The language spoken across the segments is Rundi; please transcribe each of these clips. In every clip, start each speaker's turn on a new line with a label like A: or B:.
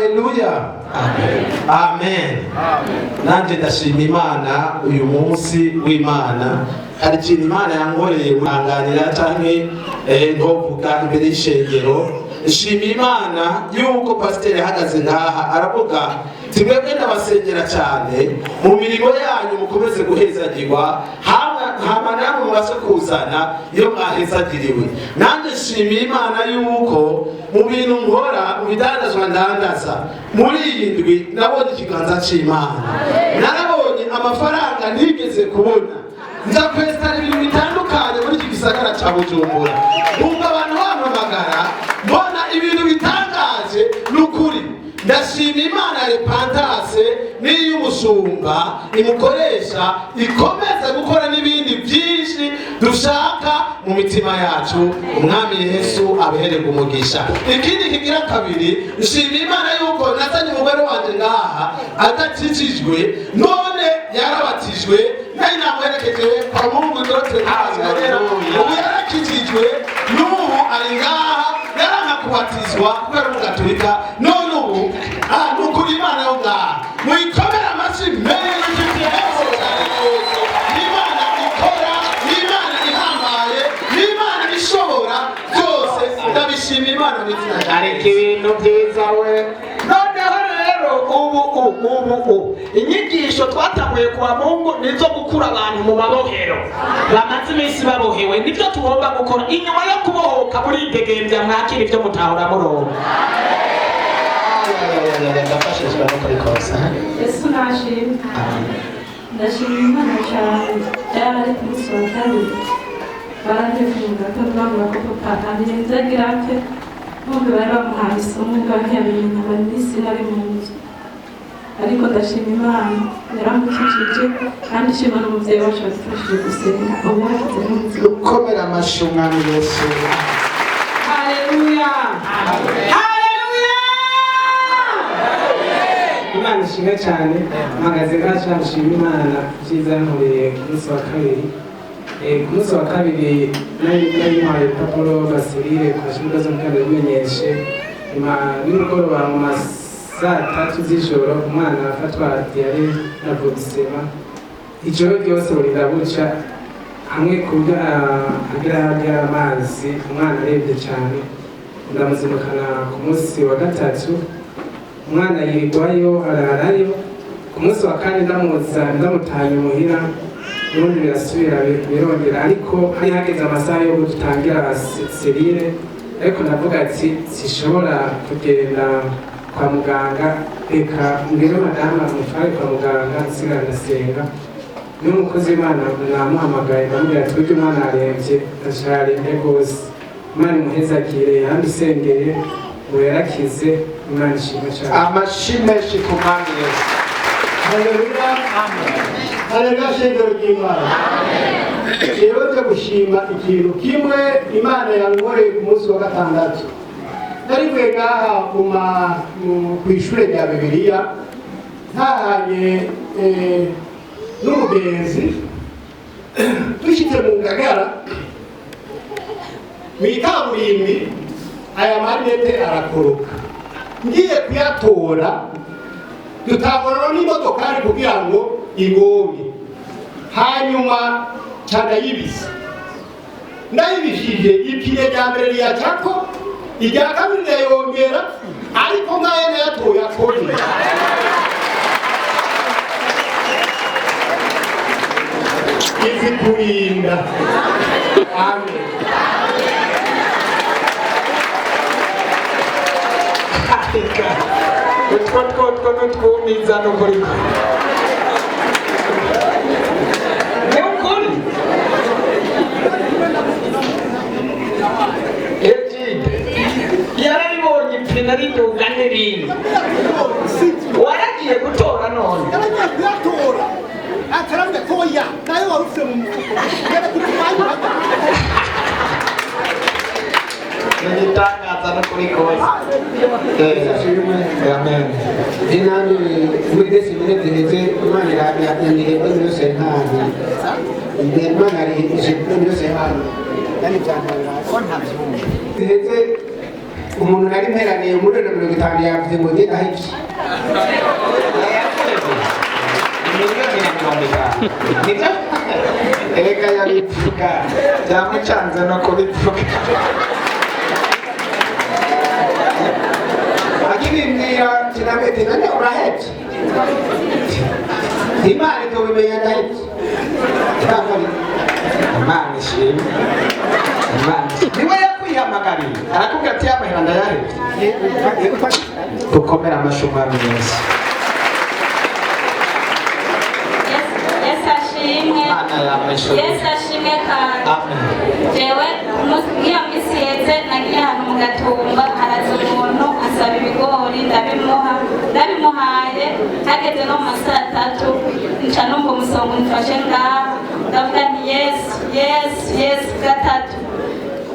A: Haleluya. Amen. Nanje ndashima Imana uyu munsi w'Imana. Hari ikintu Imana yankoreye guhanganira canke ntovuga imbere y'ishengero. Shima Imana yuko pasiteri ahagaze ngaha aravuga twebwe ndabasengera cyane mu mirimo yanyu mukomeze guhezagirwa hama namwe mubashe kuzana iyo mwahezagiriwe. Nanjye shima Imana yuko mu bintu nkora mu bidandazwa ndandaza muri iyi ndwi nabonye ikiganza cy'Imana, narabonye amafaranga ntigeze kubona, nza kwesitara ibintu bitandukanye muri iki gisagara cya Bujumbura, bumva abantu bampamagara mbona ibintu bitangaje. N'ukuri ndashima Imana repantase n'iy'umushumba imukoresha ikomeza gukora n'ibindi byinshi dushaka mu mitima yacu. Umwami Yesu abihererwe umugisha. Ikindi kigira kabiri, nshima Imana yuko nazanye umugore wanje ngaha adakijijwe none yarabatijwe, nari namwerekeje kwa Mungu ndote azagera ubu yarakijijwe, n'ubu ari ngaha yaranka kubatizwa kubera umugatolika, none ubu nukuri Imana yo ngaha muyikomera amashyi menshi Yesu cyane rwose. Imana ikora, Imana ihambaye, Imana ishobora byose. Ndabishima Imana n'izina ryayo.
B: Ariko ibintu byiza we. Noneho rero ubu inyigisho twatanguye kuwa Mungu nizo gukura abantu mu mabohero bamaze iminsi babohewe, nibyo tugomba gukora. Inyuma yo kubohoka muri idegembya mwakira ibyo mutahora murongo.
A: Ndafashishwa no kubikosa.
C: Yesu nashimwe. Ndashima Imana cyane. Byari ku munsi wa kabiri baratefunga ko bavuga ko papa abirenzagira ate nubwo bari bamuhaye isomo ngo ntiyabimenya bari n'isi nari mu nzu, ariko ndashima Imana yaramukijije kandi ishima n'umubyeyi wacu wadufashije gusenga ubu yakize n'umutima.
A: Ukomera amashyi Umwami Yesu.
B: Haleluya. Imana ishimwe cyane. Mpagaze ngaha nshima Imana byiza yankoreye ku munsi wa kabiri. Ku munsi wa kabiri nari mpaye urupapuro basirire ku mashuri zo mu bimenyeshe nimugoroba mu saa 3 z'ijoro umwana afatwa diyare na vodisema. Ijoro ryose burira buca hamwe kubyo agira amazi, umwana arebye cyane. Ndamuzimukana ku munsi wa gatatu, umwana yirirwayo ararayo. Ku munsi wa kane ndamutanye muhira, ubundi birasubira birongera, ariko hari hageze amasaha yo gutangira serire, ariko ndavuga ati sishobora kugenda kwa muganga, reka mbere madamu amutware kwa muganga nsigara ndasenga. N'umukozi w'Imana namuhamagaye ndamubwira ati burya umwana arembye, ararembye rwose, Imana imuhezagire, yandusengeye ngo yarakize. Imana ishimwe cyane.
A: Amashyi menshi ku Mwami Yesu.
D: Haleluya. Haleluya shengero ry'Imana. Rero nje gushima ikintu kimwe Imana yankoreye ku munsi wa gatandatu. Nari ngaha ku ishure rya Bibiliya ntahanye n'umugenzi dushyize mu Ngagara mw'ikaburimbi, aya manete arakoroka, ngiye kuyatora dutangurana n'imodokari kugira ngo igonge, hanyuma ndayibisa. Ndayibishije ipine rya mbere riyacako, irya kabiri ndayongera, ariko nk'ayo nayatoye akone. Izi kurinda. Amen.
B: Utwo twumiza n'ukuri. Ni ukuri. Yarabibonye ipine riduga n'irindi. Waragiye gutora none.
D: Atarambe koya, nayo warufite mu mufuko. Yaba kutumanya.
A: Nigitangaza no kuri kose. Amen. Inani muri desi minute ziheze Imana yanyereye muri yose ntani. Imana ari ije muri yose ntani. Yani cyane ko ntabyumva. Ziheze
B: umuntu nari mperaniye muri 50 yavuze ngo ngenda hiki nibyo erega yabivuga byamucanze no kubivuga akibimwira kinabete none urahetse imana itobimenya ndahetse imana ishimwe niwe yakwihamagariye arakubwira ati yamahera ndayahetse dukomere amashuma meza
C: Yesu ashimwe kandi jewe iyo misi yeze nagiye ahantu mu Gatumba haraza umuntu asaba ibigori ndabimuhaye hageze no mu masaha 3 nca numva umusongo nifashe ngaho ndavuga nti Yesu gatatu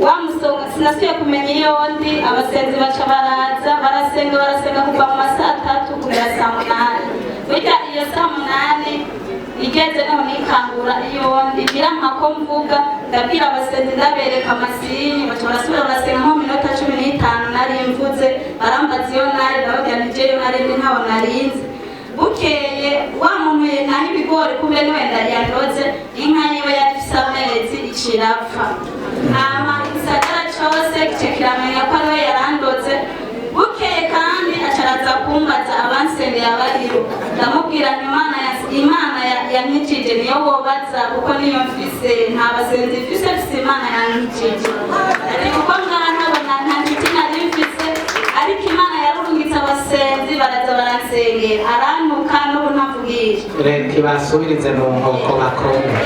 C: wa musongo sinasubiye kumenya iyo ndi abasenzi baca barasenga kuva mu masaha 3 kugera saa 8 burya iyo saa 8 igeze naho nikangura iyo ndigira mpako mvuga ndabwira abasenzi ndabereka amasini baca barasubira barasenga nko minota 15 nari mvuze barambaza iyo nari ndababwira nti jeyo nari ntaho narinze bukeye wa muntu naho ibigori kumbe niwe ndayandoze inka yiwe yafise amezi icirapfa hama igisagara cose kiramenya ko ariwe yarandoze bukeye kandi acaraza kumbaza abansengera bariho ndamubwira imana yankijije niyo wobaza kuko niyo mfise nta basenzi mfise imana yankijije ati kuko ngaha ntabona nta nshuti nari mfise ariko imana yarungitse abasenzi baraza baransengera arantuka n'ubu ntavugisha
B: reka basubirize mu nkoko bakoma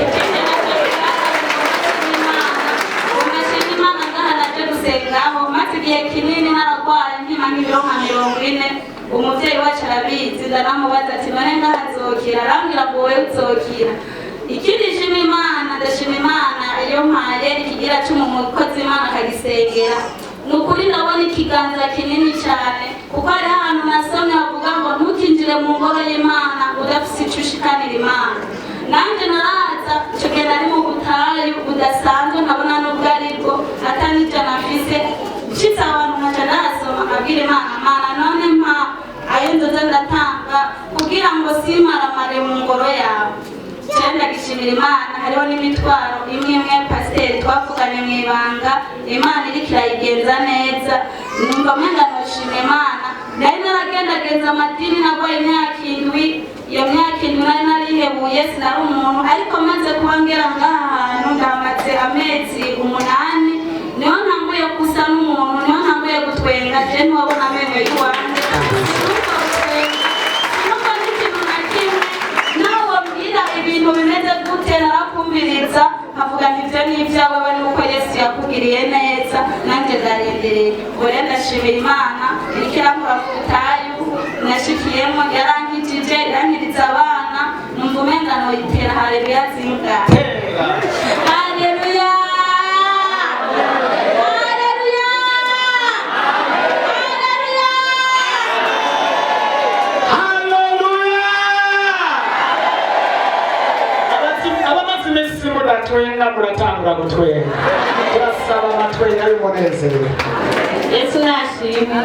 C: maze igihe kinini naragwaye nkima nk'ibiro nka 40 umuvyeyi wacu arabizi ndanamubaza ati none ndahazokira arambwira ngo wowe uzokira ikindi shima imana ndashima imana iyo mpaye ikigira cy'umukozi imana akagisengera ni ukuri ndabona ikiganza kinini cyane kuko hari ahantu nasomye bavuga ngo ntukinjire mu ngoro y'imana udafise icyo ushikanira imana nanjye naraza icyo gihe nari mu butayu budasanzwe nkabona n'ubwo aribwo atanijana mfise nshitse abantu nkaca ndasoma nkabwira imana none mpa ayo nzoza ndatanga kugira ngo simaramare mu ngoro yawe cyenda gishimira imana hariho n'imitwaro imwe pasiteri twavuganye mu ibanga imana iriko irayigenza neza numva mwenga noshima imana nari naragendageza amadini nagwaye imyaka 7 iyo myaka 7 nari narihebuye sinari umuntu ariko maze kuba ngera ngaha hantu ndamaze amezi 8 niho ntanguye gusa n'umuntu niho ntanguye gutwenga je ntiwabona amenyo y'uwanje ibintu bimeze gute narakumviriza nkavuga nti ibyo ni ibyawe we nuko Yesu yakugiriye neza nanjye ndarendereye ore ndashimira imana iriko irankura ku butayu nashikiyemo yarankijije irankiriza abana numva umenga noyitera haleluya zingahe haleluya
B: twenga muratangura gutwenga turasaba amatwenga y'umunezero
C: Yesu nashimwe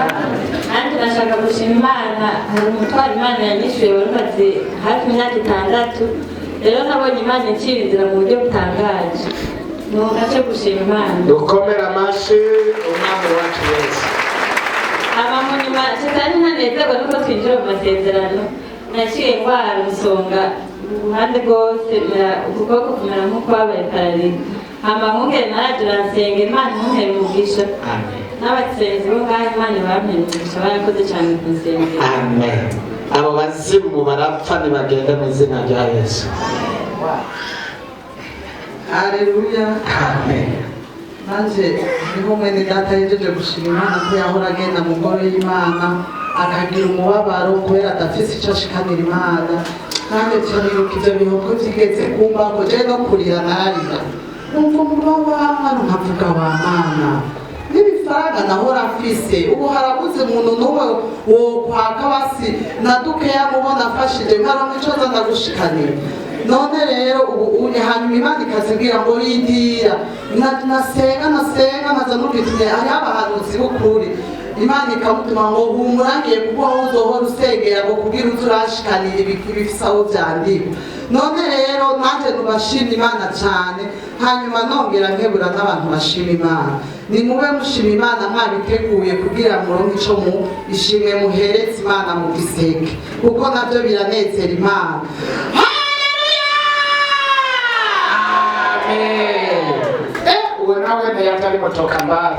C: nanjye nashaka gushima imana hari umutwaro imana yanyishuye wari umaze hafi imyaka 6 rero nabonye imana incira inzira mu buryo butangaje nugace gushima imana
B: dukomera amashi umwami wacu Yesu
C: abamunyuma kitari ntanezerwa nuko twinjira mu masezerano naciye ndwara umusonga uruhande rwose ukuboko kumera nk'ukwabaye pararize hama nkugere naraje urasenga imana imumpera umugisha n'abasenzi bo ngaho imana bampera umugisha barakoze cyane kunsengera
B: amen abo bazimu barapfa ntibagenda mu izina rya Yesu
E: haleluya
B: amen
E: nanje niho mwene data yejeje gushima imana ko yahora agenda mu ngoro y'imana akagira umubabaro kubera adafise icyo ashikanira imana kandi turibuka ibyo bihugu byigeze kumbaho je no kurira narira numva umubabaro nkavuga wa mana n'ibifaranga nahora mfise ubu harabuze umuntu n'umwe wo kwaka basi nadukeya mubona afashije nkaronka ico nza ndagushikanira none rero ubu hanyuma imana ikazibwira ngo yindira nasenga naza nubitumye hariho abahanuzi b'ukuri imana ikamutuma ngo humurangiye kuko aho uzohora usengera ngo kugira uze urashikanira ibifise aho vyandikwa. None rero nanje nubashima imana cane, hanyuma nongera nkebura n'abantu bashima imana. Nimube mushima imana mwabiteguye kugira muronke ico mu ishimwe muhereza imana mu giseke, kuko navyo biranezera imana.
D: Uwe nawe na yatari motoka mbali.